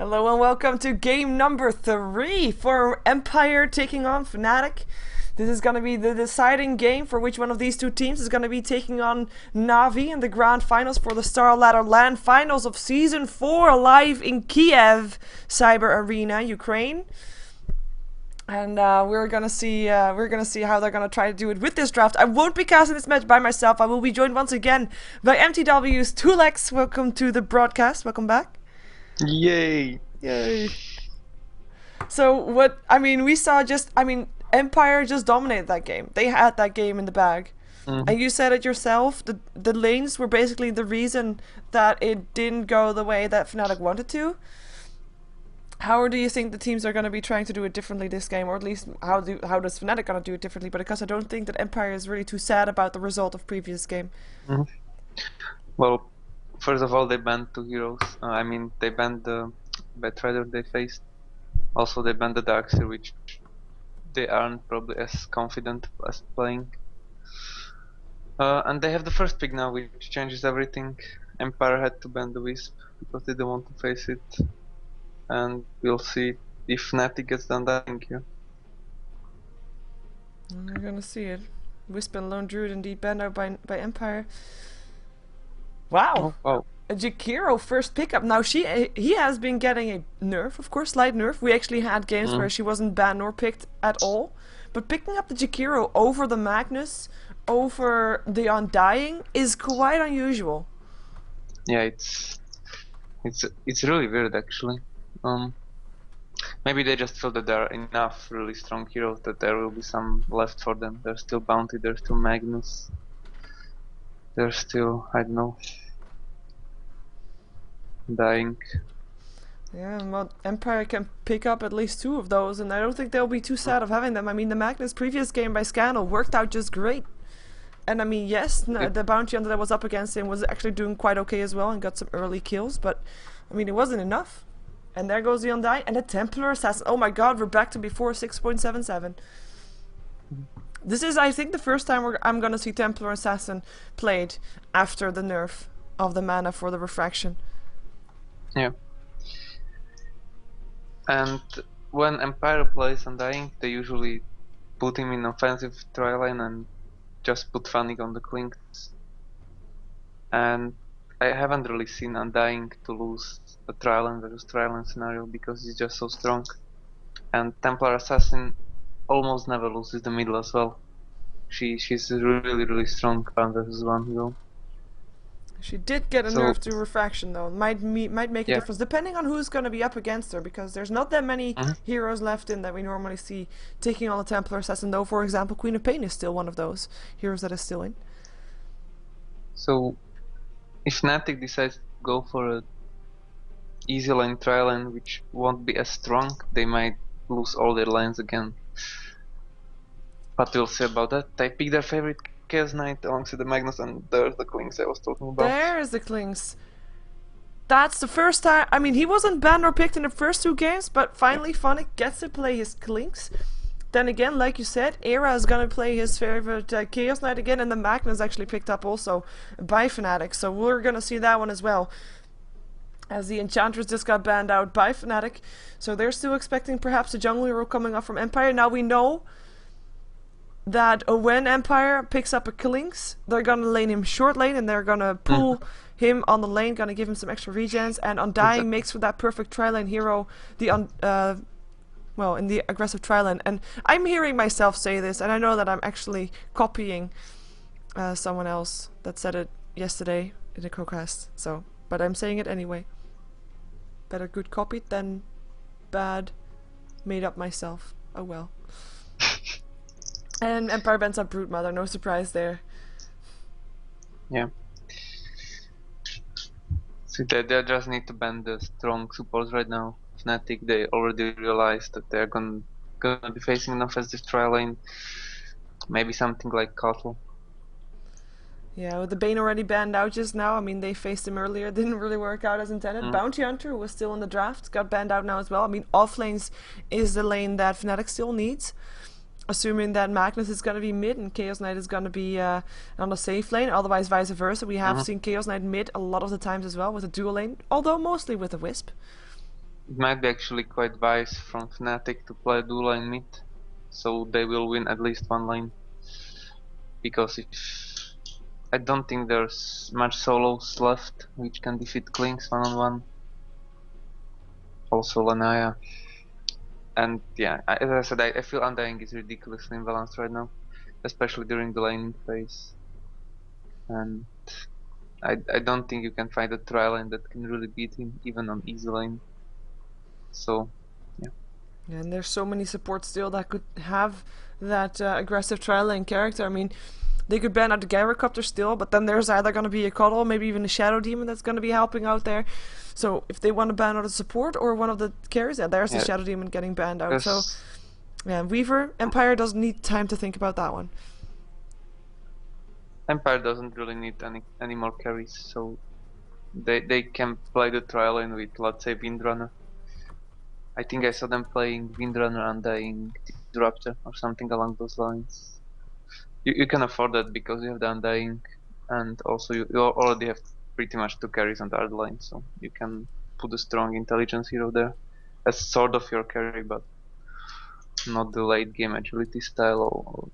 Hello and welcome to game number 3 for Empire taking on Fnatic. This is going to be the deciding game for which one of these two teams is going to be taking on Na'Vi in the grand finals for the StarLadder LAN Finals of Season 4 live in Kiev Cyber Arena, Ukraine. And we're gonna see how they're gonna try to do it with this draft. I won't be casting this match by myself. I will be joined once again by mTw.Tulex. Welcome to the broadcast. Welcome back. Yay! Yay. So we saw Empire just dominated that game. They had that game in the bag. And you said it yourself, the lanes were basically the reason that it didn't go the way that Fnatic wanted to. How do you think the teams are going to be trying to do it differently this game, or at least how does Fnatic going to do it differently? But because I don't think that Empire is really too sad about the result of previous game. Well, first of all, they banned two heroes. They banned the Batrider they faced. Also, they banned the Darkseer, which they aren't probably as confident as playing. And they have the first pick now, which changes everything. Empire had to ban the Wisp because they don't want to face it. And we'll see if Fnatic gets done dying here. We're gonna see it. Wisp and Lone Druid indeed banned out by Empire. Wow! Oh. A Jakiro first pickup. Now he has been getting a nerf, of course, slight nerf. We actually had games where she wasn't banned nor picked at all. But picking up the Jakiro over the Magnus, over the Undying, is quite unusual. Yeah, it's really weird actually. Maybe they just feel that there are enough really strong heroes that there will be some left for them. There's still Bounty, there's still Magnus, there's still, I don't know, Dying. Yeah, well, Empire can pick up at least 2 of those, and I don't think they'll be too sad of having them. I mean, the Magnus previous game by Scandal worked out just great. And I mean, yes, the Bounty Hunter that was up against him was actually doing quite okay as well and got some early kills, but I mean, it wasn't enough. And there goes the Undying and the Templar Assassin. Oh my god, we're back to before 6.77. This is, I think, the first time I'm gonna see Templar Assassin played after the nerf of the mana for the refraction. Yeah. And when Empire plays Undying, they usually put him in offensive tri-lane and just put Fnatic on the Clinks. And I haven't really seen Undying to lose a tri-lane versus tri-lane scenario because he's just so strong. And Templar Assassin almost never loses the middle as well. She's really strong 1 versus 1 hero. She did get a nerf to refraction though. Might make a difference depending on who's going to be up against her, because there's not that many heroes left in that we normally see taking on a Templar Assassin, though. For example, Queen of Pain is still one of those heroes that is still in. So if Fnatic decides to go for a easy lane tri-lane which won't be as strong, they might lose all their lanes again. But we'll see about that. They pick their favorite Chaos Knight alongside the Magnus, and there's the Klings I was talking about. There's the Klings. That's the first time. I mean, he wasn't banned or picked in the first 2 games, but finally Fnatic gets to play his Klings. Then again, like you said, Era is gonna play his favorite Chaos Knight again, and the Magnus actually picked up also by Fnatic, so we're gonna see that one as well. As the Enchantress just got banned out by Fnatic, so they're still expecting perhaps a jungle hero coming up from Empire. Now we know that when Empire picks up a Klinks, they're gonna lane him short lane and they're gonna pull him on the lane, gonna give him some extra regens, and Undying makes for that perfect tri-lane hero, in the aggressive tri-lane. And I'm hearing myself say this, and I know that I'm actually copying someone else that said it yesterday in a co-cast, but I'm saying it anyway. Better good copied than bad made up myself. Oh well. And Empire bans up Broodmother, no surprise there. Yeah. So they just need to ban the strong supports right now. Fnatic, they already realized that they're gonna be facing an offensive tri-lane. Maybe something like Cottle. Yeah, with the Bane already banned out just now. I mean, they faced him earlier, didn't really work out as intended. Bounty Hunter was still in the draft, got banned out now as well. I mean, off lanes is the lane that Fnatic still needs. Assuming that Magnus is going to be mid and Chaos Knight is going to be on a safe lane, otherwise vice versa. We have seen Chaos Knight mid a lot of the times as well with a dual lane, although mostly with a Wisp. It might be actually quite wise from Fnatic to play dual lane mid, so they will win at least one lane. Because if I don't think there's much solos left which can defeat Klinks one-on-one. Also Lanaya. And yeah, as I said, I feel Undying is ridiculously imbalanced right now, especially during the laning phase. And I don't think you can find a tri lane that can really beat him, even on easy lane. So, yeah. And there's so many supports still that could have that aggressive tri lane character. I mean, they could ban out the Gyrocopter still, but then there's either going to be a Cuddle, maybe even a Shadow Demon that's going to be helping out there. So if they want to ban out a support or one of the carries, yeah, there's the Shadow Demon getting banned out. So yeah, Weaver, Empire doesn't need time to think about that one. Empire doesn't really need any more carries, so they can play the tri lane with, let's say, Windrunner. I think I saw them playing Windrunner Undying Disruptor or something along those lines. You can afford that because you have the Undying, and also you already have pretty much 2 carries on the other line, so you can put a strong intelligence hero there as sort of your carry, but not the late game agility style.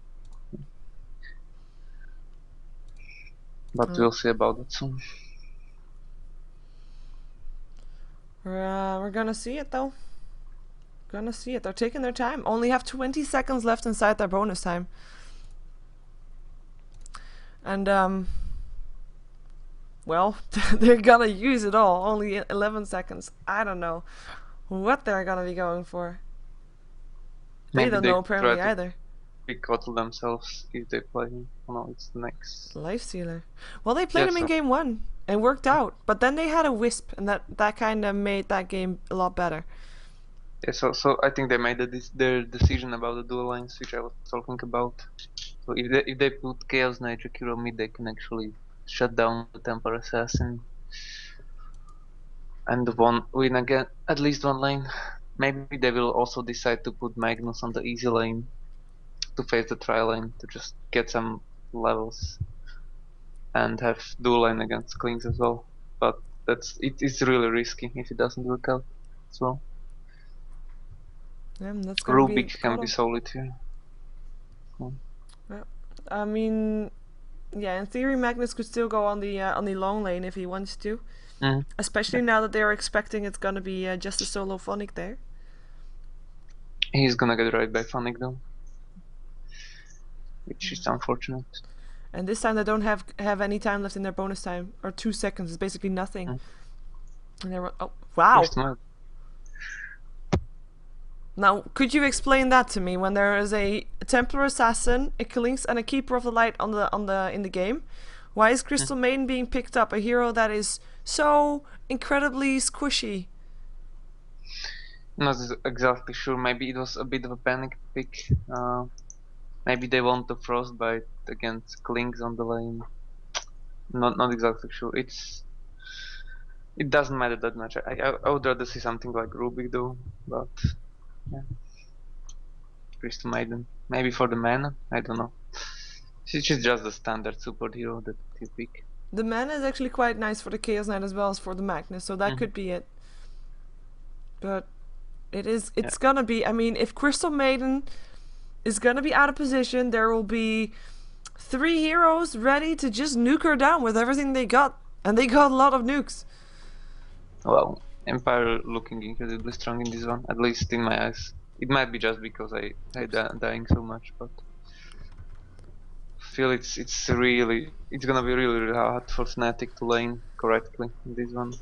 But we'll see about it soon. We're gonna see it though. Gonna see it. They're taking their time. Only have 20 seconds left inside their bonus time. And well, they're gonna use it all. Only 11 seconds. I don't know what they're gonna be going for. They don't know apparently either. Pickle themselves if they play him. Oh no, it's the next. Lifestealer. Well, they played him in game 1 and worked out, but then they had a Wisp, and that kind of made that game a lot better. Yeah, so I think they made their decision about the dual lines, which I was talking about. So if they put Chaos Knight Jakiro mid, they can actually shut down the Temper Assassin and win again at least one lane. Maybe they will also decide to put Magnus on the easy lane to face the tri lane to just get some levels and have dual lane against Klings as well. But it's really risky if it doesn't work out as well. Yeah, that's Rubik can be solid here. Cool. Yeah. I mean, yeah, in theory Magnus could still go on the long lane if he wants to. Especially now that they're expecting it's gonna be just a solo Phonic there. He's gonna get right by Phonic though, which is unfortunate. And this time they don't have any time left in their bonus time, or 2 seconds. It's basically nothing. And they're wow. Now, could you explain that to me? When there is a Templar Assassin, a Klinks, and a Keeper of the Light in the game, why is Crystal Maiden being picked up? A hero that is so incredibly squishy. Not exactly sure. Maybe it was a bit of a panic pick. Maybe they want the Frostbite against Klinks on the lane. Not exactly sure. It doesn't matter that much. I would rather see something like Rubik though, but yeah. Crystal Maiden. Maybe for the mana? I don't know. She's just the standard support hero that you pick. The mana is actually quite nice for the Chaos Knight as well as for the Magnus, so that could be it. But it's gonna be, I mean, if Crystal Maiden is gonna be out of position, there will be 3 heroes ready to just nuke her down with everything they got. And they got a lot of nukes. Well, Empire looking incredibly strong in this one, at least in my eyes. It might be just because I dying so much, but I feel it's gonna be really hard for Fnatic to lane correctly in this one.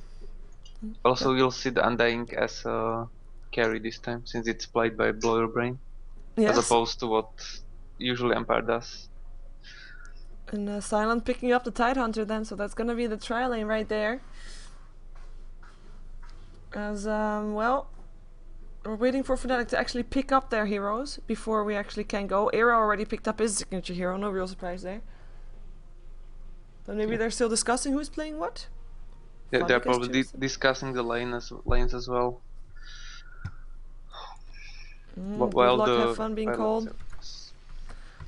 Also, you'll see the Undying as a carry this time, since it's played by Blow Your Brain, as opposed to what usually Empire does. And Silent picking up the Tidehunter then, so that's gonna be the tri lane right there. As well, we're waiting for Fnatic to actually pick up their heroes before we actually can go. Era already picked up his signature hero, no real surprise there. But maybe they're still discussing who's playing what? Yeah, they're probably discussing the lanes as well. While good luck, have fun being cold.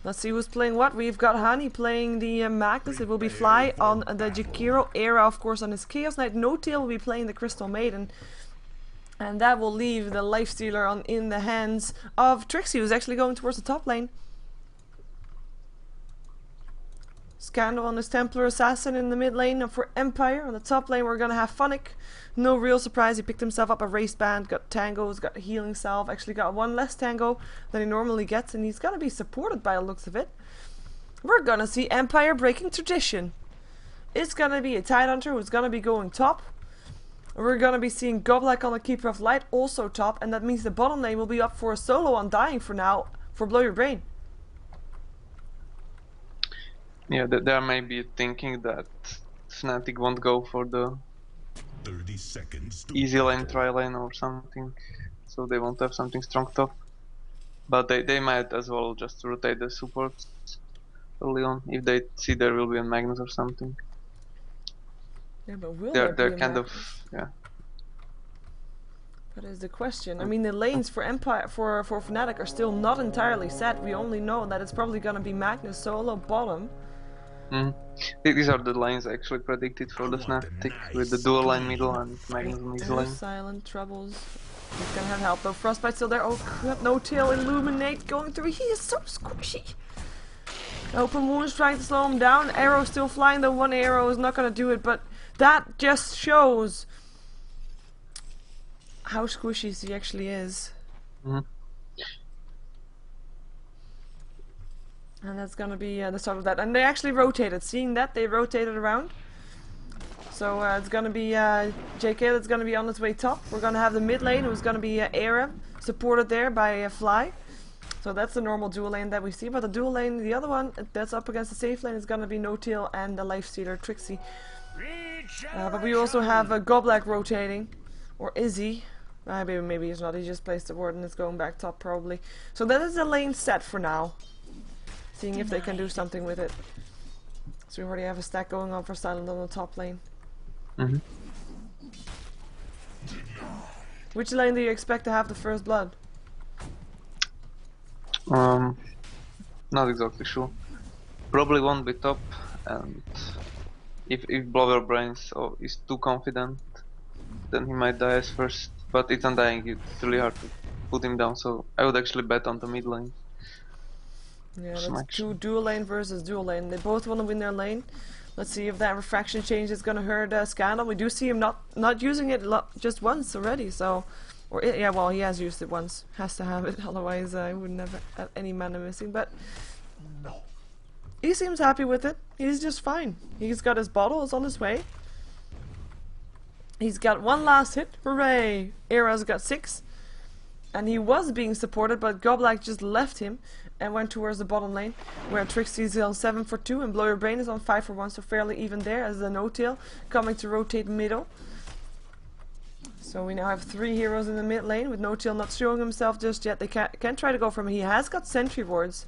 Let's see who's playing what. We've got Hani playing the Magnus. It will be Fly on the Jakiro. Era, of course, on his Chaos Knight. No Tail will be playing the Crystal Maiden. And that will leave the lifestealer in the hands of Trixie, who's actually going towards the top lane. Scandal on his Templar Assassin in the mid lane, and for Empire on the top lane we're gonna have Funnick. No real surprise, he picked himself up a race band, got tangos, got a healing salve, actually got one less tango than he normally gets, and he's gonna be supported by the looks of it. We're gonna see Empire breaking tradition. It's gonna be a Tidehunter who's gonna be going top. We're gonna be seeing Goblak on the Keeper of Light also top, and that means the bottom lane will be up for a solo Undying for now for Blow Your Brain. Yeah, they may be thinking that Fnatic won't go for the 30 seconds to easy lane, tri lane or something, so they won't have something strong top. But they might as well just rotate the supports early on if they see there will be a Magnus or something. Yeah, but will They're there be a kind Magnus? of, yeah. That is the question. I mean, the lanes for Empire for Fnatic are still not entirely set. We only know that it's probably gonna be Magnus solo bottom. These are the lines actually predicted for the Fnatic, with the dual line middle and Magnus on easy lane. Silent troubles. He's gonna have help though. Frostbite still there. Oh crap! No tail. Illuminate going through. He is so squishy. Open wounds trying to slow him down. Arrow still flying. The one arrow is not gonna do it, but that just shows how squishy he actually is. And that's gonna be the start of that. And they actually rotated. Seeing that, they rotated around. So it's gonna be JK that's gonna be on its way top. We're gonna have the mid lane, who's gonna be Era, supported there by Fly. So that's the normal dual lane that we see. But the dual lane, the other one that's up against the safe lane, is gonna be No-Tail and the Lifestealer Trixie. But we also have Goblak rotating, or is he? Maybe he's not. He just placed the ward and is going back top probably. So that is the lane set for now. Seeing if they can do something with it. So we already have a stack going on for Silent on the top lane. Which lane do you expect to have the first blood? Not exactly sure. Probably won't be top, and if Blower Brains is too confident, then he might die as first. But it's Undying, it's really hard to put him down, so I would actually bet on the mid lane. Yeah, that's two dual lane versus dual lane. They both want to win their lane. Let's see if that refraction change is going to hurt Scandal. We do see him not using it just once already, so... yeah, well, he has used it once. Has to have it, otherwise he wouldn't have any mana missing, but... He seems happy with it. He's just fine. He's got his bottle, it's on his way. He's got one last hit. Hooray! Era's got 6. And he was being supported, but Goblak just left him and went towards the bottom lane, where Trixie's on 7 for 2 and Blow Your Brain is on 5 for 1, so fairly even there as the No-Tail coming to rotate middle. So we now have 3 heroes in the mid lane, with No-Tail not showing himself just yet. They can try to go from him. He has got sentry wards,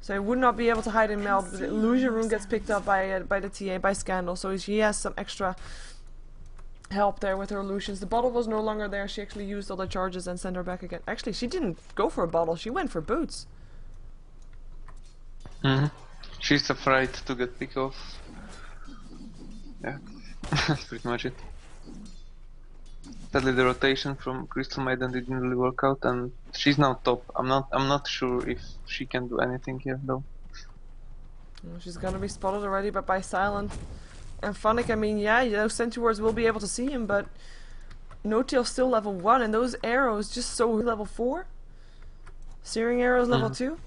so he would not be able to hide in Meld, but the illusion rune gets picked up by the TA, by Scandal, so he has some extra help there with her illusions. The bottle was no longer there. She actually used all the charges and sent her back again. Actually, she didn't go for a bottle. She went for boots. She's afraid to get picked off. Yeah, that's pretty much it. Sadly, the rotation from Crystal Maiden didn't really work out, and she's now top. I'm not sure if she can do anything here though. She's gonna be spotted already, but by Silent. And Funnick, I mean, yeah, those sentry wards will be able to see him, but No-Tail's still level 1, and those arrows just so level 4. Searing arrows level 2.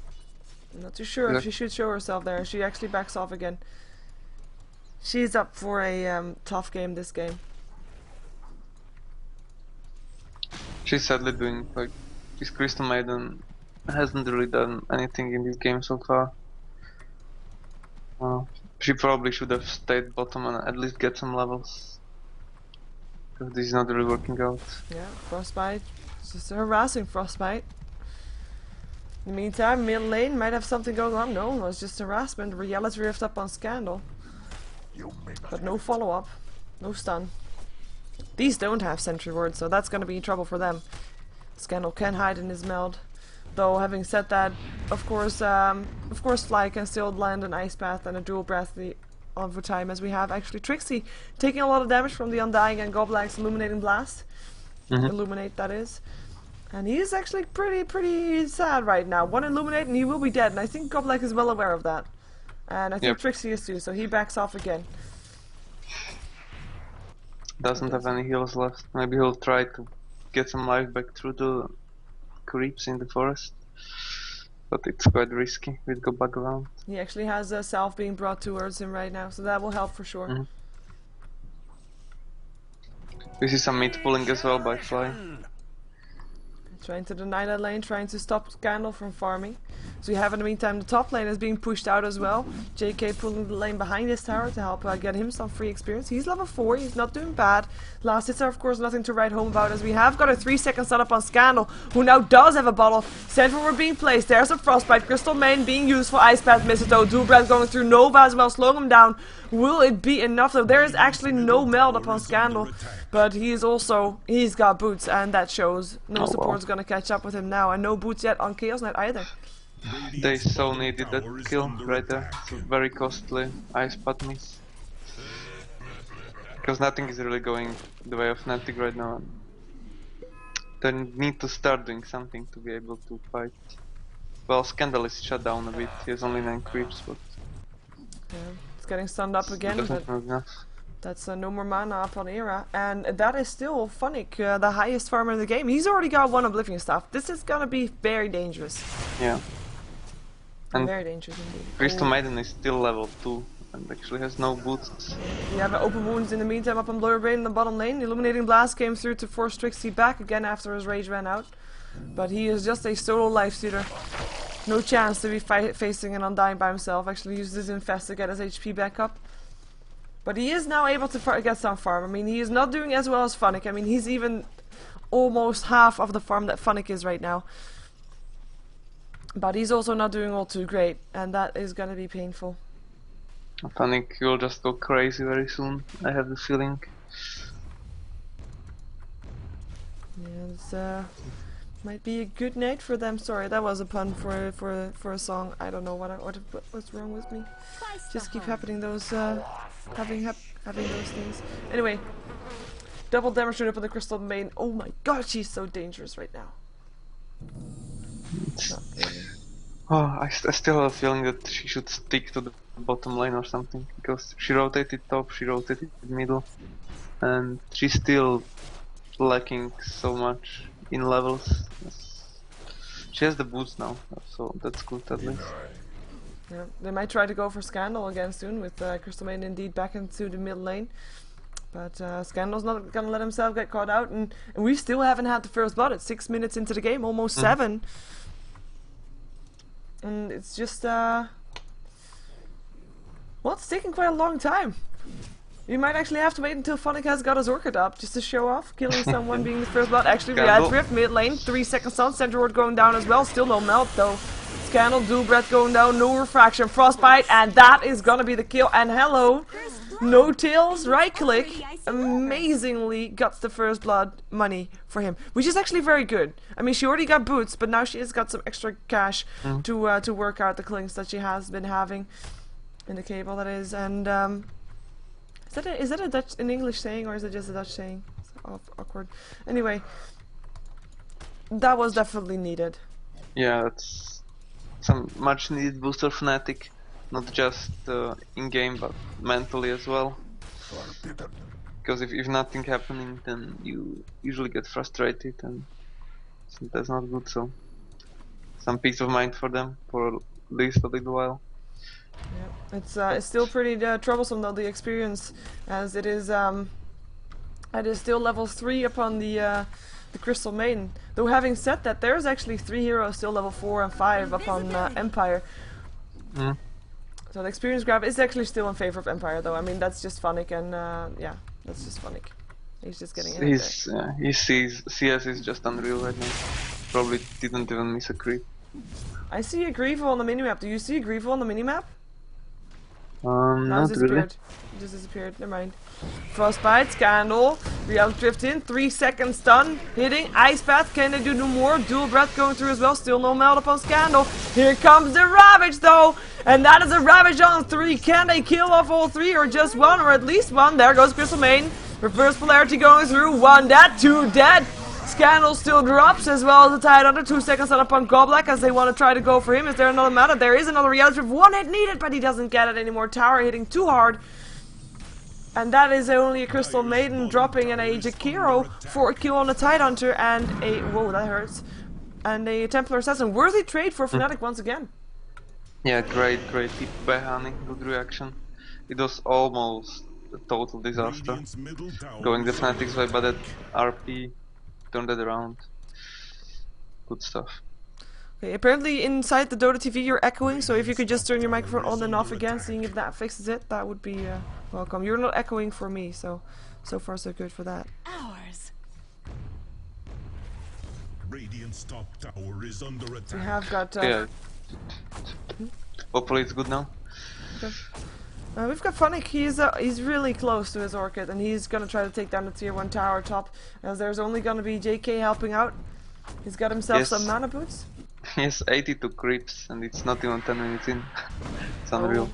I'm not too sure if she should show herself there. She actually backs off again. She's up for a tough game this game. She's sadly doing, like, this Crystal Maiden hasn't really done anything in this game so far. She probably should have stayed bottom and at least get some levels. Because this is not really working out. Yeah, Frostbite. It's just a harassing Frostbite. In the meantime, mid lane might have something going on. No, it's just harassment. Reality Rift up on Scandal. But no follow-up. No stun. These don't have sentry wards, so that's gonna be trouble for them. Scandal can hide in his meld. Though, having said that, of course, Fly can still land an Ice Path and a Dual Breath over time, as we have actually Trixie taking a lot of damage from the Undying and Goblak's Illuminating Blast. Illuminate, that is. And he's actually pretty sad right now. One Illuminate and he will be dead, and I think Goblek is well aware of that. And I think Trixie is too, so he backs off again. Doesn't have any heals left. Maybe he'll try to get some life back through the creeps in the forest. But it's quite risky with go back around. He actually has a self being brought towards him right now, so that will help for sure. We see some mid pulling as well by Fly. Trying to deny that lane, trying to stop Scandal from farming. So we have in the meantime the top lane is being pushed out as well. JK pulling the lane behind his tower to help get him some free experience. He's level 4, he's not doing bad. Last hits are of course nothing to write home about, as we have got a 3-second setup on Scandal, who now does have a bottle. Central being placed, there's a Frostbite, Crystal Main being used for Ice Path, Mistletoe, Dubrad going through Nova as well, slowing him down. Will it be enough though? There is actually no meld upon Scandal, but he's got boots, and that shows. No support's gonna catch up with him now, and no boots yet on Chaos Knight either. They so needed that kill right there. It's a very costly ice pot miss. Because nothing is really going the way of Fnatic right now. They need to start doing something to be able to fight. Well, Scandal is shut down a bit. He has only 9 creeps, but yeah, it's getting stunned up again, but that's no more mana up on Era, and that is still Funnick, the highest farmer in the game. He's already got 1 Oblivion Staff. This is gonna be very dangerous. Yeah. And very dangerous indeed. Crystal Maiden is still level 2 and actually has no boots. We have open wounds in the meantime up on Blurbrain in the bottom lane. Illuminating Blast came through to force Trixie back again after his rage ran out. But he is just a solo lifestealer. No chance to be facing an Undying by himself. Actually used his Infest to get his HP back up. But he is now able to get some farm. I mean, he is not doing as well as Funnick. I mean, he's even almost half of the farm that Funnick is right now. But he's also not doing all too great, and that is gonna be painful. Funnick will just go crazy very soon, I have the feeling. Yeah, it's might be a good night for them. Sorry, that was a pun for a song. I don't know what's wrong with me. Just keep happening those having those things. Anyway, double damage up on the Crystal Main. Oh my god, she's so dangerous right now. I still have a feeling that she should stick to the bottom lane or something, because she rotated top, she rotated middle, and she's still lacking so much in levels. She has the boots now, so that's good at least. Yeah, they might try to go for Scandal again soon, with Crystal Maiden indeed back into the mid lane. But Scandal's not gonna let himself get caught out, and we still haven't had the first blood. It's 6 minutes into the game, almost 7. And it's just well, it's taking quite a long time. You might actually have to wait until Funnick has got his Orchid up just to show off killing someone being the first blood. Actually, we had Rift mid lane, 3-second stun, Central Ward going down as well. Still no melt though. Scandal, Dubrad going down, no refraction, Frostbite, and that is gonna be the kill. And hello, no tails, right click, amazingly got the first blood money for him, which is actually very good. I mean, she already got boots, but now she has got some extra cash to work out the clinks that she has been having in the cable, that is. And is that a Dutch, an English saying, or is it just a Dutch saying? It's awkward. Anyway, that was definitely needed. Yeah, that's some much needed boost for Fnatic. Not just in game, but mentally as well. Because if nothing happening, then you usually get frustrated, and that's not good. So some peace of mind for them for at least a little while. Yeah, it's still pretty troublesome though, the experience, as it is still level 3 upon the Crystal Maiden. Though having said that, there's actually 3 heroes still level 4 and 5 upon Empire. So the experience grab is actually still in favor of Empire, though. I mean, that's just Funnick, and yeah, that's just Funnick. He's just getting in there. His CS is just unreal right now. Probably didn't even miss a creep. I see a Grievo on the minimap. Do you see a Grievo on the minimap? Not really. It just disappeared. Never mind. Frostbite, Scandal, Realm Drift in, 3-second stun, hitting, Ice Path, can they do no more? Dual Breath going through as well, still no melt upon Scandal. Here comes the Ravage though, and that is a Ravage on 3. Can they kill off all 3, or just 1, or at least 1? There goes Crystal Main. Reverse Polarity going through, 1 dead, 2 dead. Scandal still drops as well as the tide under 2 seconds on upon Goblak as they want to try to go for him. Is there another mana? There is another reality with 1 hit needed, but he doesn't get it anymore. Tower hitting too hard. And that is only a Crystal Maiden dropping and a Jakiro for a kill on the Tide Hunter and a... Whoa, that hurts. And a Templar Assassin. Worthy trade for Fnatic once again. Yeah, great tip by Hani. Good reaction. It was almost a total disaster going the Fnatic's way, but that RP turned it around. Good stuff. Okay, apparently inside the Dota TV you're echoing, so if you could just turn your microphone on and off again, seeing if that fixes it, that would be welcome. You're not echoing for me, so far so good for that. Ours. Radiant's top tower is under attack. We have got... Yeah. Hopefully it's good now. Okay. We've got Funnick. He's really close to his Orchid, and he's gonna try to take down the tier 1 tower top, as there's only gonna be JK helping out. He's got himself some mana boots. He has 82 creeps, and it's not even 10 minutes in. It's unreal.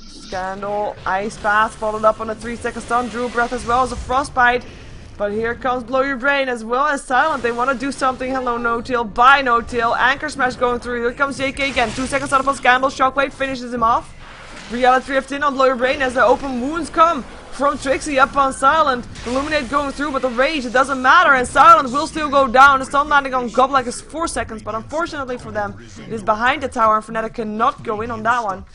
Scandal, Ice Path, followed up on a 3-second stun, Drew Breath as well as a Frostbite. But here comes Blow Your Brain as well as Silent. They want to do something. Hello, No-Tail. Bye, No-Tail. Anchor Smash going through. Here comes JK again. 2 seconds stun up on Scandal. Shockwave finishes him off. Reality Drift in on Blow Your Brain as the open wounds come from Trixie up on Silent. Illuminate going through, but the rage, it doesn't matter, and Silent will still go down. The stun landing on Goblak is 4 seconds, but unfortunately for them, it is behind the tower, and Fnatic cannot go in on that one.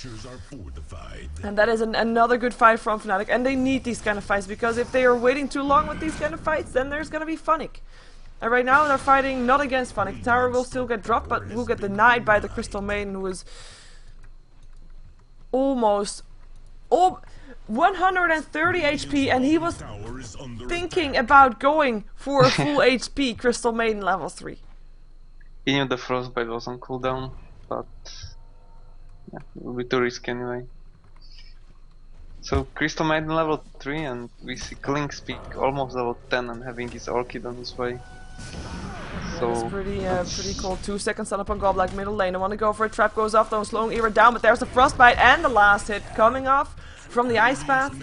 And that is another good fight from Fnatic, and they need these kind of fights, because if they are waiting too long with these kind of fights, then there's gonna be Funnick. And right now they're fighting not against Funnick. Tower will still get dropped, but will get denied by the Crystal Maiden, who is almost 130 HP, and he was thinking about going for a full HP Crystal Maiden level 3. He knew the Frostbite was on cooldown, but yeah, it would be too risky anyway. So Crystal Maiden level 3, and we see Klink speak almost level 10 and having his Orchid on his way. So it's pretty cool. 2 seconds on up on Goblak middle lane. I want to go for a trap, goes off though, slowing Era down, but there's the Frostbite and the last hit coming off from the Ice Path.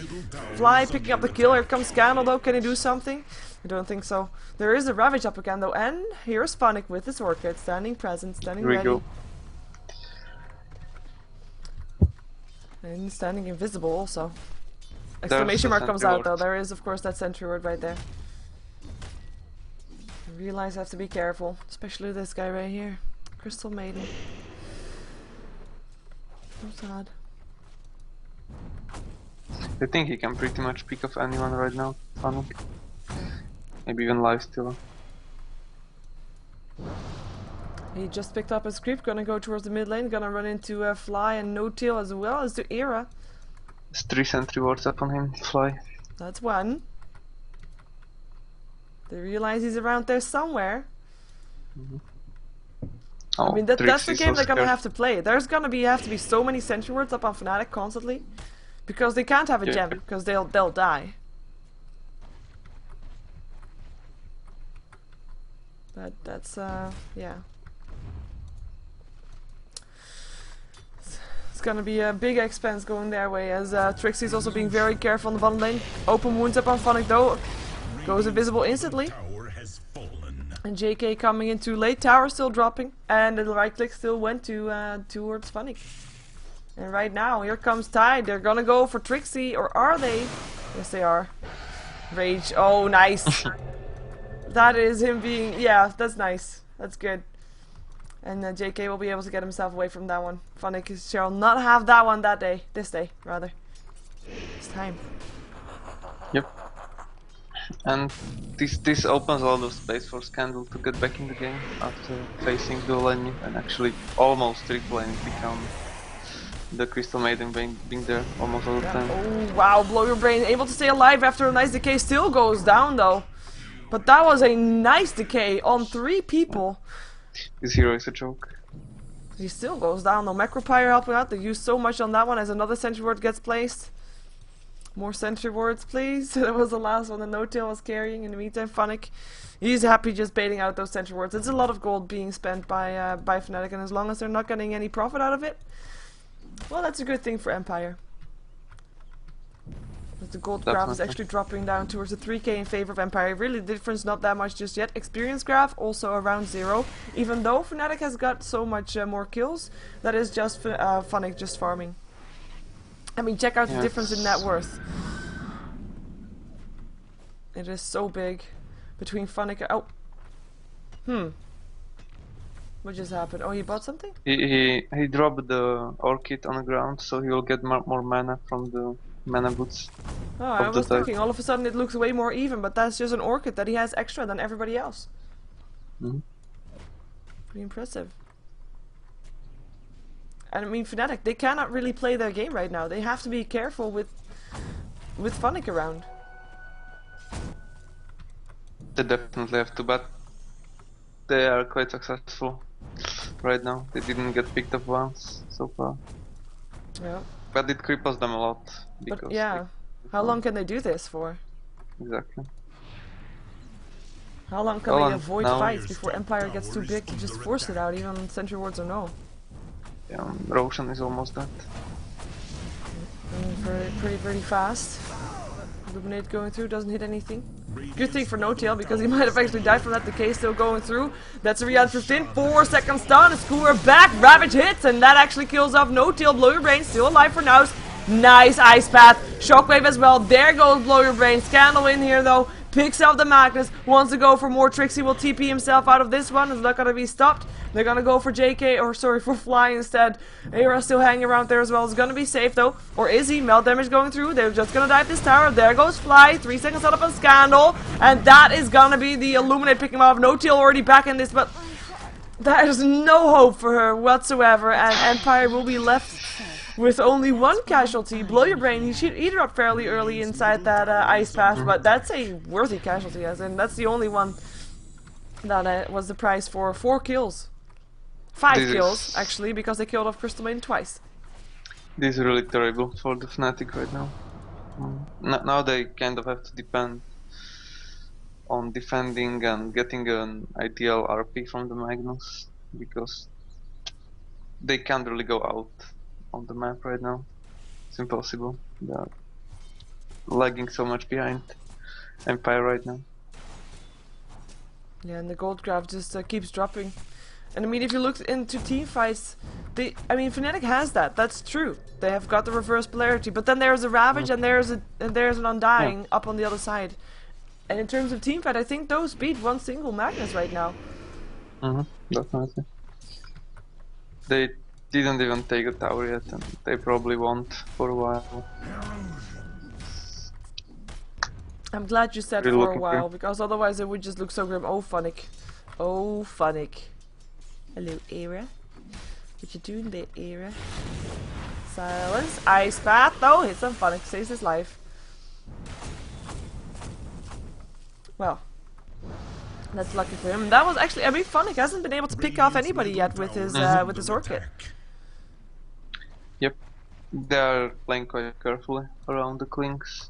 Fly picking up the kill. Here comes Scandal though. Can he do something? I don't think so. There is a Ravage up again though, and here's Funnick with his Orchid, standing present, standing ready. Go. And standing invisible also. Exclamation mark comes out though. There is of course that sentry word right there. I realize I have to be careful, especially this guy right here. Crystal Maiden. So sad. I think he can pretty much pick off anyone right now. Funnick. Maybe even Lifestealer. He just picked up his creep, gonna go towards the mid lane, gonna run into Fly and No-Tail as well as the Era. There's 3 sentry wards up on him, Fly. That's one. They realize he's around there somewhere. Oh, I mean, that's the Trixie's game so they're gonna scared. have to play. There's gonna have to be so many sentry wards up on Fnatic constantly, because they can't have a gem, because they'll die. But that's yeah. It's gonna be a big expense going their way, as Trixie's also being very careful on the bottom lane. Open wounds up on Funnick though. Goes invisible instantly. And JK coming in too late. Tower still dropping. And the right click still went to towards Funnick. And right now, here comes Tide. They're gonna go for Trixie, or are they? Yes, they are. Rage. Oh, nice. That is him being... Yeah, that's nice. That's good. And JK will be able to get himself away from that one. Funnick shall not have that one that day. This day, rather. It's time. Yep. And this opens a lot of space for Scandal to get back in the game after facing dual lane and actually almost triple lane become the Crystal Maiden being there almost all the time. Oh wow, Blow Your Brain able to stay alive after a nice decay, still goes down though. But that was a nice decay on 3 people. This hero is a joke. He still goes down though. Macropyre helping out, they use so much on that one as another sentry ward gets placed. More sentry wards, please. That was the last one that No-Tail was carrying. In the meantime, Funnick, he's happy just baiting out those sentry wards. It's a lot of gold being spent by Fnatic, and as long as they're not getting any profit out of it, well, that's a good thing for Empire. But the gold graph is Definitely. actually dropping down towards the 3k in favor of Empire. Really, the difference not that much just yet. Experience graph also around 0. Even though Fnatic has got so much more kills, that is just Funnick just farming. I mean, check out the difference in net worth. It is so big between Funnick. Oh. What just happened? Oh, he bought something? He dropped the orchid on the ground, so he will get more mana from the mana boots. Oh, I was thinking, all of a sudden it looks way more even, but that's just an orchid that he has extra than everybody else. Mm-hmm. Pretty impressive. And I mean, Fnatic, they cannot really play their game right now. They have to be careful with Funnick around. They definitely have to, but they are quite successful right now. They didn't get picked up once so far. Yeah. But it cripples them a lot. Because But yeah, how long can they do this for? Exactly. How long can they avoid fights before Empire gets too big to just force it out, even sentry wards or no? Yeah, Roshan is almost dead. Pretty fast. Illuminate going through, doesn't hit anything. Good thing for No-Tail, because he might have actually died from that. Decay still going through. That's a Riyadh 15. 4 seconds stun. Cooler back. Ravage hits, and that actually kills off No-Tail. Blow Your Brain still alive for now. Nice Ice Path. Shockwave as well. There goes Blow Your Brain. Scandal in here though. Picks up the Magnus. Wants to go for more tricks. He will TP himself out of this one. It's not going to be stopped. They're going to go for JK, or sorry, for Fly instead. Era still hanging around there as well. It's going to be safe though. Or is he? Melt damage going through. They're just going to dive this tower. There goes Fly. 3 seconds out of a Scandal. And that is going to be the Illuminate picking him off. No-Tail already back in this, but there is no hope for her whatsoever. And Empire will be left with only 1 casualty. Blow Your Brain. He should eat her up fairly early inside that Ice Path, but that's a worthy casualty, as in that's the only one that was the prize for 4 kills. 5 kills, actually, because they killed off Crystal Maiden twice. This is really terrible for the Fnatic right now. Now they kind of have to depend on defending and getting an ideal RP from the Magnus, because they can't really go out on the map right now. It's impossible. They are lagging so much behind Empire right now. Yeah, and the gold graph just keeps dropping. And I mean, if you look into team fights, Fnatic has that. That's true. They have got the reverse polarity, but then there's a Ravage and there's an Undying up on the other side. And in terms of team fight, I think those beat one single Magnus right now. Definitely. They didn't even take a tower yet, and they probably won't for a while. I'm glad you said Really for a while, because otherwise it would just look so grim. Oh, Funnick. Oh, Funnick. Hello, Era. What you doing there, Era? Silence. Ice Path, though. Hits on Funnick. Saves his life. Well. That's lucky for him. That was actually, I mean, Funnick hasn't been able to pick off anybody yet with his Orchid. Yep. They are playing quite carefully around the Clinks.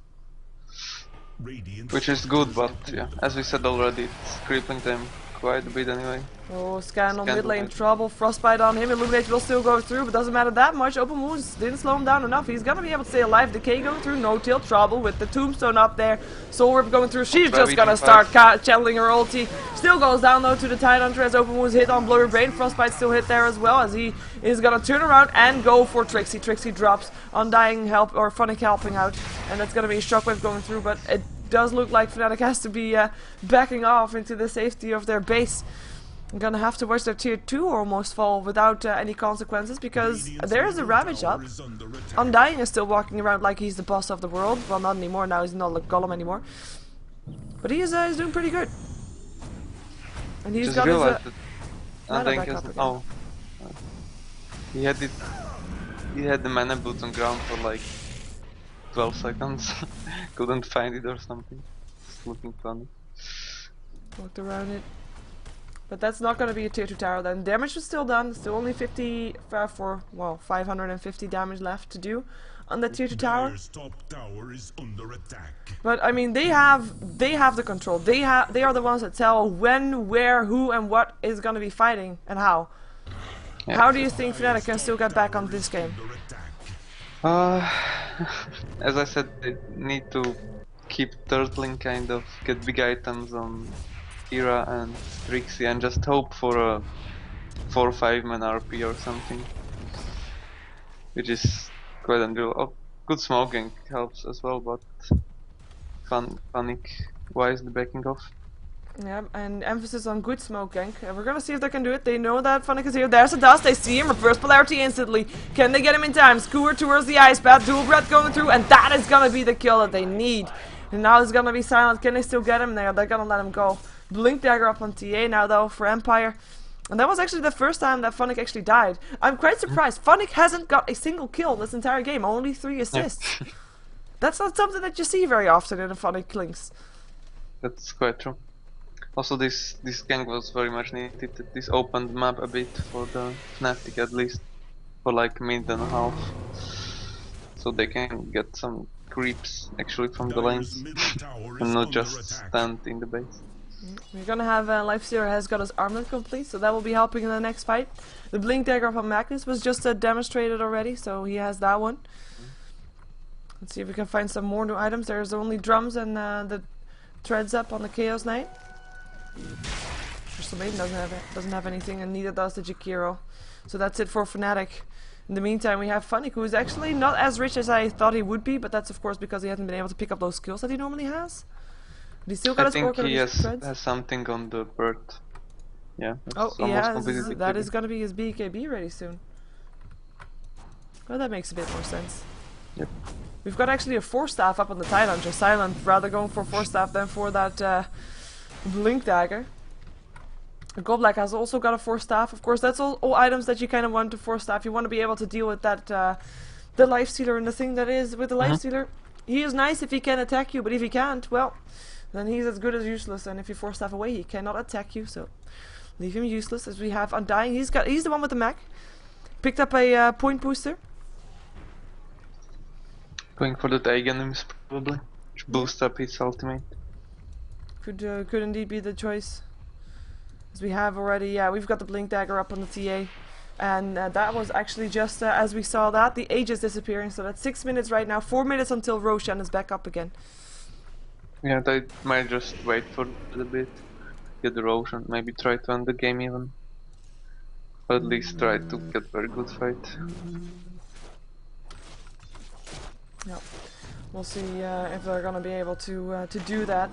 Which is good, but yeah, as we said already, it's crippling them quite a bit anyway. Oh, Scandal mid lane trouble, Frostbite on him, Illuminate will still go through, but doesn't matter that much. Open wounds didn't slow him down enough. He's gonna be able to stay alive. Decay going through, No-Tail trouble with the Tombstone up there. Soul Rip going through, she's just gonna start channeling her ulti. Still goes down though to the Tidehunter as Open wounds hit on Blow Your Brain. Frostbite still hit there as well, as he is gonna turn around and go for Trixie. Trixie drops, Undying help, or Funnick helping out, and that's gonna be Shockwave going through, but it does look like Fnatic has to be backing off into the safety of their base. I'm gonna have to watch their tier 2 almost fall without any consequences, because there is a Ravage up. Undying is still walking around like he's the boss of the world. Well, not anymore, now he's not like Gollum anymore. But he is he's doing pretty good. And he's got his mana back up again. He had the mana boot on ground for like 12 seconds. Couldn't find it or something. Just looking funny. Walked around it. But that's not going to be a tier 2 tower then. Damage was still done. Still only 550 damage left to do on that tier 2 tower. But I mean, they have the control. They are the ones that tell when, where, who, and what is going to be fighting and how. Yeah. How do you think Fnatic can still get back on this game? Uh, as I said, they need to keep turtling, kind of get big items on Era and Trixie, and just hope for a 4 or 5 man RP or something, which is quite unreal. Oh, good smoking helps as well, but panic wise the backing off. Yeah, and emphasis on good smoke gank. We're gonna see if they can do it. They know that Funnick is here. There's a dust. They see him. Reverse polarity instantly. Can they get him in time? Skewer towards the ice path. Dual breath going through, and that is gonna be the kill that they need. And now it's gonna be silent. Can they still get him there? They're gonna let him go. Blink dagger up on TA now though for Empire. And that was actually the first time that Funnick actually died. I'm quite surprised. Funnick hasn't got a single kill this entire game. Only 3 assists. That's not something that you see very often in the Funnick links. That's quite true. Also, this gank was very much needed. This opened map a bit for the Fnatic, at least for like minute and a half, so they can get some creeps actually from the lanes and not just stand in the base. We're gonna have Lifestealer has got his armlet complete, so that will be helping in the next fight. The Blink Dagger from Magnus was just demonstrated already, so he has that one. Let's see if we can find some more new items. There's only drums and the threads up on the Chaos Knight. Crystal Maiden doesn't have anything, and neither does the Jakiro. So that's it for Fnatic. In the meantime, we have Funnick, who is actually not as rich as I thought he would be, but that's of course because he hasn't been able to pick up those skills that he normally has. But he's still got I his think orc he threads. has something on the bird. Yeah. Oh, yeah, that is BKB. gonna be his BKB ready soon. Well, that makes a bit more sense. Yep. We've got actually a 4-staff up on the tie launcher. Silent, rather going for 4-staff than for that Blink Dagger. Goldblack has also got a 4-staff. Of course, that's all items that you kind of want to 4-staff. You want to be able to deal with that, the Lifestealer, and the thing that is with the Lifestealer. He is nice if he can attack you, but if he can't, well, then he's as good as useless. And if you 4-staff away, he cannot attack you. So leave him useless. As we have Undying, he's the one with the mech. Picked up a point booster. Going for the Daganims probably, which boost up his ultimate. Could indeed be the choice. As we have already, yeah, we've got the Blink Dagger up on the TA. And that was actually just as we saw that, the age is disappearing. So that's 6 minutes right now, 4 minutes until Roshan is back up again. Yeah, they might just wait for a bit, get the Roshan, maybe try to end the game even. Or at least try to get very good fight. Yep. We'll see if they're gonna be able to do that.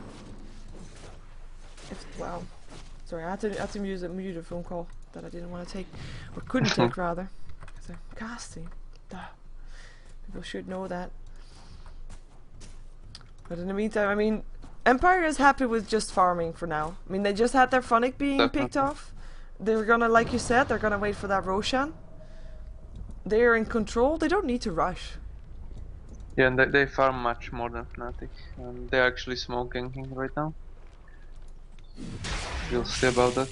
Wow. Sorry, I had to mute a phone call that I didn't want to take, or couldn't take rather. So, casting. Duh. People should know that. But in the meantime, I mean, Empire is happy with just farming for now. I mean, they just had their Funnick being picked off. They're gonna, like you said, they're gonna wait for that Roshan. They're in control. They don't need to rush. Yeah, and they farm much more than Fnatic. They're actually smoke ganking right now. We'll see about that.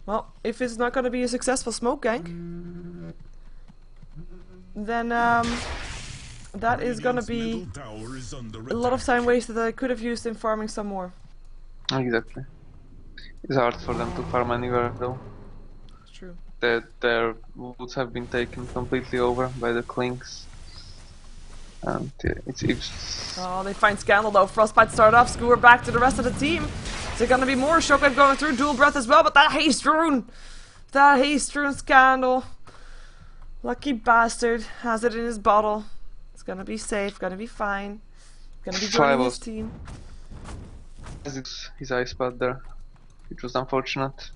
Well, if it's not going to be a successful smoke gank, then that is going to be a lot of time wasted that I could have used in farming some more. Exactly. It's hard for them to farm anywhere though. It's true. Their woods have been taken completely over by the Clinks. And it's Oh, they find Scandal though. Frostbite start off, Skewer back to the rest of the team. Is there gonna be more Shockwave going through? Dual breath as well, but that haste rune! That haste rune Scandal. Lucky bastard has it in his bottle. It's gonna be safe, gonna be fine. Gonna be joining his team. his ice pad there, which was unfortunate.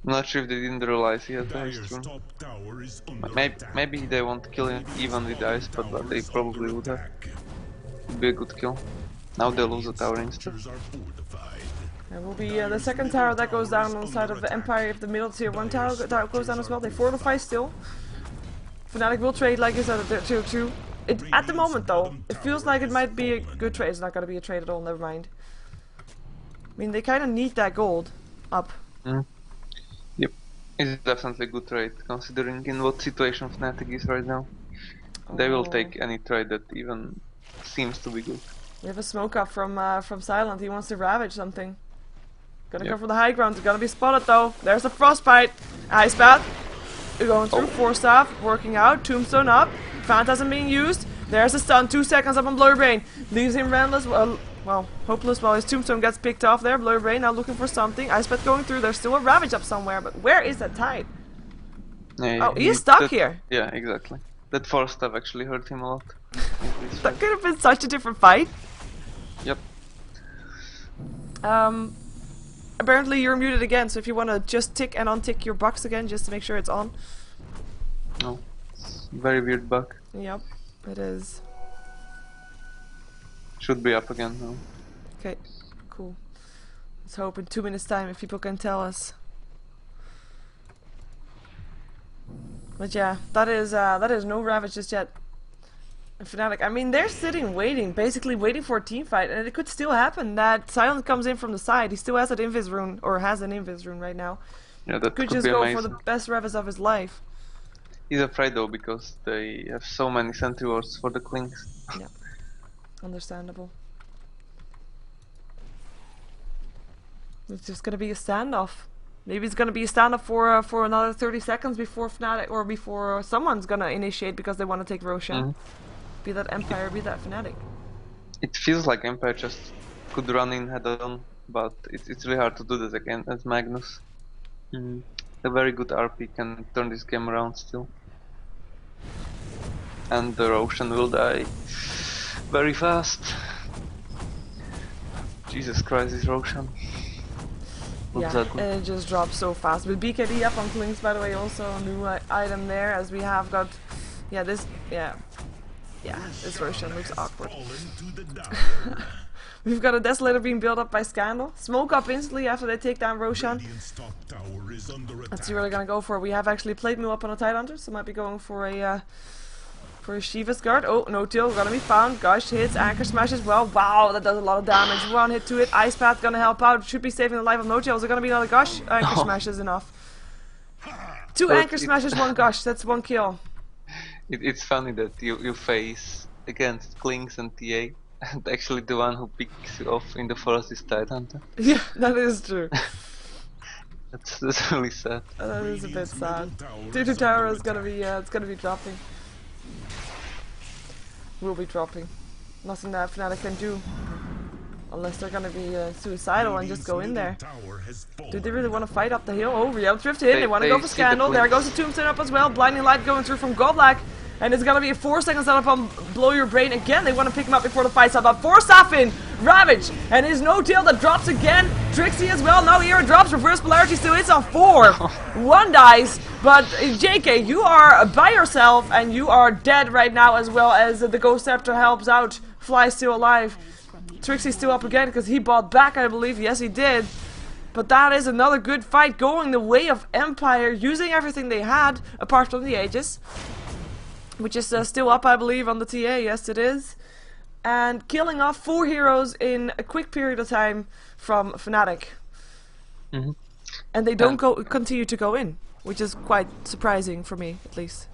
I'm not sure if they didn't realize he had the haste rune. Maybe they won't kill him even with the ice pad, but they probably would have. Would be a good kill. Now they lose the tower instead. There will be the second tower that goes down on the side of the Empire if the middle tier 1 tower goes down as well. They fortify still. Fnatic will trade like I said at tier 2. At the moment though, it feels like it might be a good trade. It's not going to be a trade at all, never mind. I mean, they kind of need that gold up. Yep, it's definitely a good trade considering in what situation Fnatic is right now. They will take any trade that even seems to be good. We have a smoke up from Silent. He wants to ravage something. Gonna go for the high ground. It's gonna be spotted though. There's a frostbite. Ice path. Going through 4-staff, working out. Tombstone up. Phantasm being used. There's a stun, 2 seconds up on Blurbrain. Leaves him landless, well, hopeless while his tombstone gets picked off there. Blurbrain now looking for something. Ice Path going through, there's still a Ravage up somewhere, but where is that Tide? Yeah, Oh, he's stuck here. Yeah, exactly. That force stab actually hurt him a lot. That could have been such a different fight. Yep. Apparently you're muted again, so if you want to just tick and untick your box again, just to make sure it's on. No, it's a very weird bug. Yep, it is. Should be up again now. Okay, cool. Let's hope in 2 minutes time if people can tell us. But yeah, that is no Ravage just yet. And Fnatic, I mean, they're sitting waiting, basically waiting for a team fight, and it could still happen that Silent comes in from the side. He still has that Invis rune, or has an Invis rune right now. Yeah, that Could could just be go amazing. for the best Revis of his life. He's afraid though because they have so many sentry wards for the clinks. Yeah, understandable. It's just gonna be a standoff. Maybe it's gonna be a standoff for another 30 seconds before Fnatic, or before someone's gonna initiate because they want to take Roshan. Be that Empire, be that Fnatic. It feels like Empire just could run in head on, but it's really hard to do this again as Magnus. A very good RP can turn this game around still. And the Roshan will die very fast. Jesus Christ, this Roshan. What's Yeah, that? and it just drops so fast. With BKB up on Clinks, by the way, also a new item there, as we have got, this Roshan looks awkward. We've got a Desolator being built up by Scandal. Smoke up instantly after they take down Roshan. Let's see where they're gonna go for. We have actually played Moo up on a Tidehunter, so might be going for a Sheeva's guard. Oh, no till, gonna be found. Gush hits, Anchor Smash as well. Wow, that does a lot of damage. One hit to it. Ice Path gonna help out. Should be saving the life of no till. Is it gonna be another Gush? Anchor Smash is enough. 2 Anchor Smashes, 1 Gush. That's 1 kill. It's funny that you face against Clinks and TA, and actually the one who picks you off in the forest is Tidehunter. Yeah, that is true. That's really sad. That is a bit sad. 2-2 tower is gonna be it's gonna be dropping. Will be dropping. Nothing that Fnatic can do. Unless they're gonna be suicidal and just go in there. Do they really want to fight up the hill? Oh, Real Drift in. They want to go for Scandal. There goes the Tombstone up as well. Blinding Light going through from Godlike. And it's gonna be a 4 second setup on Blow Your Brain again. They want to pick him up before the fight's up. But Force Staff in, Ravage, and his no-tail that drops again. Trixie as well. Now Era drops. Reverse Polarity still hits on 4. 1 dies. But JK, you are by yourself, and you are dead right now, as well as the Ghost Scepter helps out. Fly still alive. Trixie's still up again because he bought back, I believe. Yes, he did. But that is another good fight going the way of Empire, using everything they had, apart from the Aegis. Which is still up, I believe, on the TA. Yes, it is. And killing off 4 heroes in a quick period of time from Fnatic. And they don't continue to go in, which is quite surprising for me, at least.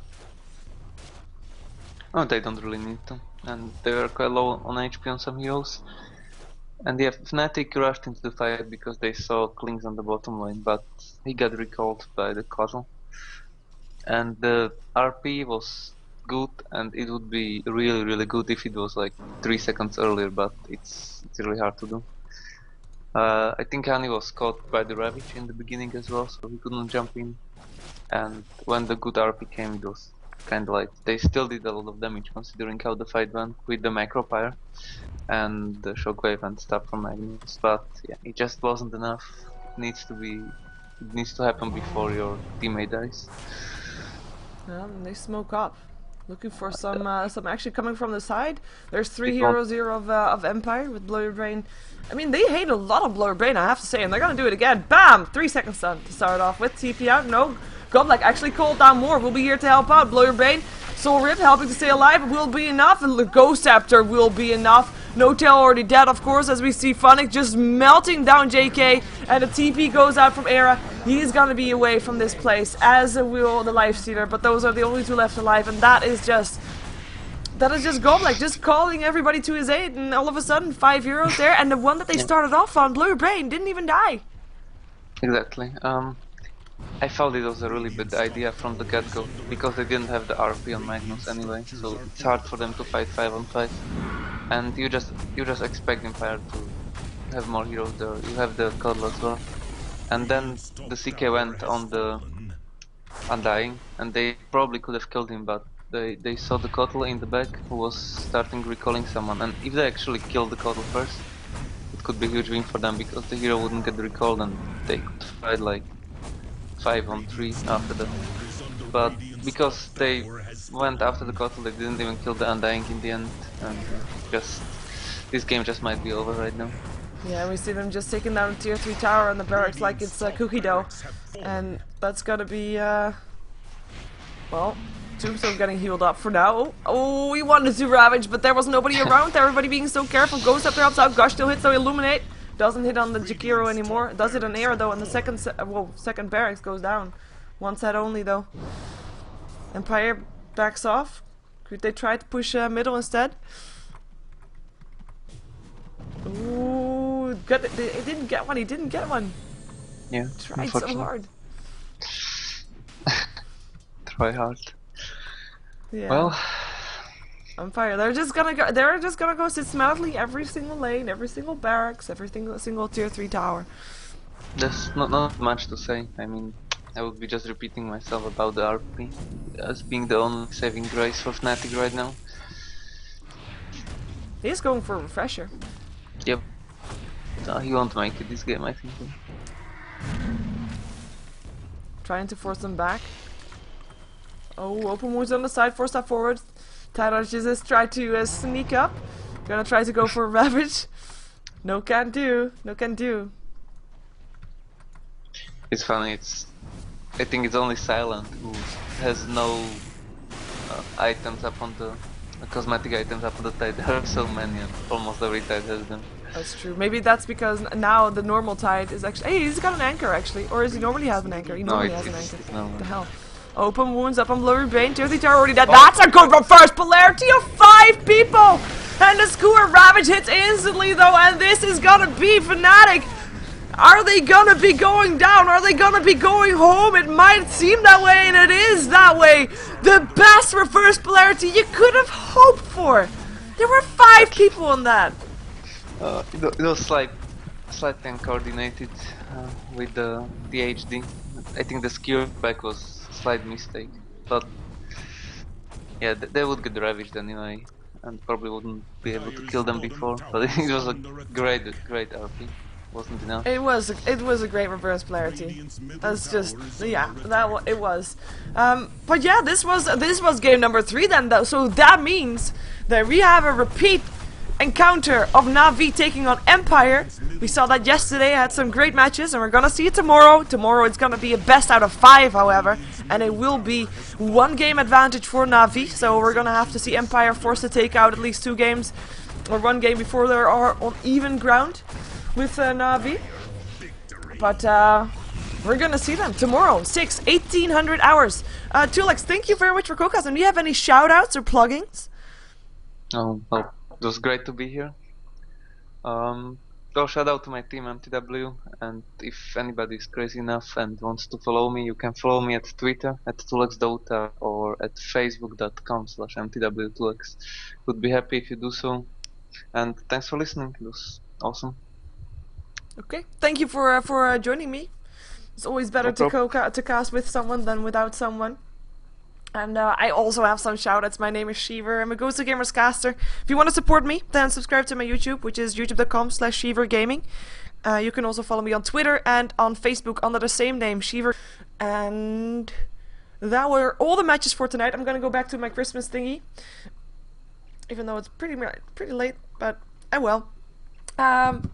Oh, they don't really need to. And they were quite low on HP on some heroes. And yeah, Fnatic rushed into the fight because they saw Klings on the bottom lane, but he got recalled by the Cosmo. And the RP was good, and it would be really good if it was like 3 seconds earlier, but it's really hard to do. I think Hani was caught by the Ravage in the beginning as well, so he couldn't jump in. And when the good RP came, it was kinda like they still did a lot of damage considering how the fight went with the Macro Pyre and the Shockwave and stuff from Magnus, but yeah, it just wasn't enough. It needs to happen before your teammate dies. Well, they smoke up. Looking for some action coming from the side. There's 3 heroes here of Empire with Blow Your Brain. I mean, they hate a lot of Blow Your Brain, I have to say, and they're gonna do it again. Bam! 3 seconds stun to start off with. TP out. No. Godlike actually called down more. We'll be here to help out. Blow Your Brain. Soul Rip helping to stay alive will be enough, and the Ghost Scepter will be enough. No Tail already dead, of course, as we see Funnick just melting down JK, and the TP goes out from Era. He's gonna be away from this place, as will the Lifestealer, but those are the only 2 left alive, and that is just Godlike, just calling everybody to his aid, and all of a sudden 5 heroes there, and the one that they started off on, Blue Brain, didn't even die. Exactly. I thought it was a really bad idea from the get-go, because they didn't have the RP on Magnus anyway, so it's hard for them to fight 5 on 5. And you just expect Empire to have more heroes there. You have the Cuddle as well. And then the CK went on the Undying, and they probably could have killed him, but they saw the Cuddle in the back who was starting recalling someone, and if they actually killed the Cuddle first, it could be a huge win for them, because the hero wouldn't get recalled and they could fight like 5 on 3 after that. But because they went after the Cuddle, they didn't even kill the Undying in the end, and just this game just might be over right now. Yeah, we see them just taking down a tier 3 tower on the barracks like it's cookie dough. And that's gonna be, well, Tombstone getting healed up for now. Oh, he wanted to Ravage, but there was nobody around. Everybody being so careful. Goes up there, helps out. Gush still hits, so Illuminate. Doesn't hit on the Jakiro anymore. Does hit on Air though, and the second barracks goes down. One set only though. Empire backs off. Could they try to push middle instead? Ooh, it didn't get one. He didn't get one. Yeah, Tried so hard. Try hard. Yeah. Well, Empire, they're just gonna go. They're just gonna go systematically every single lane, every single barracks, every single tier 3 tower. there's not much to say. I mean, I would be just repeating myself about the RP as being the only saving grace for Fnatic right now. He's going for a refresher. Yep. He won't make it this game, I think. Trying to force them back. Oh, open moves on the side, force that forward. Tyrant just tried to sneak up. Gonna try to go for a Ravage. No can do. No can do. It's funny, I think it's only Silent who has no items up on the cosmetic items up on the tide. There are so many, and almost every tide has them. That's true. Maybe that's because now the normal tide is actually. Hey, he's got an anchor actually, or does he normally have an anchor? He normally has an anchor. What the hell? Open wounds up on Blurry Bane. Tier 3 tower already dead. That's a good reverse polarity of 5 people, and the Skewer Ravage hits instantly though, and this is gonna be Fnatic. Are they gonna be going down? Are they gonna be going home? It might seem that way, and it is that way. The best reverse polarity you could have hoped for. There were 5 people on that. It was slightly uncoordinated with the HD. I think the skewer back was a slight mistake, but yeah, they would get ravaged anyway, and probably wouldn't be able to kill them before. But it was a great RP. Wasn't enough. It was a great reverse polarity. That's just, yeah, it was. But yeah, this was game number 3 then though. So that means that we have a repeat encounter of Na'Vi taking on Empire. We saw that yesterday, had some great matches, and we're gonna see it tomorrow. Tomorrow it's gonna be a best out of 5, however, and it will be 1 game advantage for Na'Vi. So we're gonna have to see Empire forced to take out at least 2 games or 1 game before they are on even ground with Na'Vi. But we're gonna see them tomorrow, 1800 hours. Tulex, thank you very much for co-casting. Do you have any shout-outs or plugins? Oh, well, it was great to be here. So shout out to my team mTw, and if anybody is crazy enough and wants to follow me, you can follow me at Twitter at TulexDota or at facebook.com/mTw.Tulex. Would be happy if you do so. And thanks for listening. It was awesome. Okay, thank you for joining me. It's always better to cast with someone than without someone. And I also have some shoutouts. My name is Sheever. I'm a Ghost of Gamers caster. If you want to support me, then subscribe to my YouTube, which is youtube.com/SheeverGaming. You can also follow me on Twitter and on Facebook under the same name, Sheever. And that were all the matches for tonight. I'm gonna go back to my Christmas thingy, even though it's pretty late. But oh well.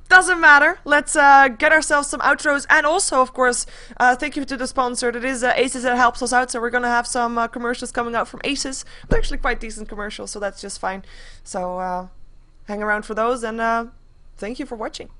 Doesn't matter. Let's get ourselves some outros, and also, of course, thank you to the sponsor. It is Aces that helps us out, so we're gonna have some commercials coming out from Aces. They're actually quite decent commercials, so that's just fine. So hang around for those, and thank you for watching.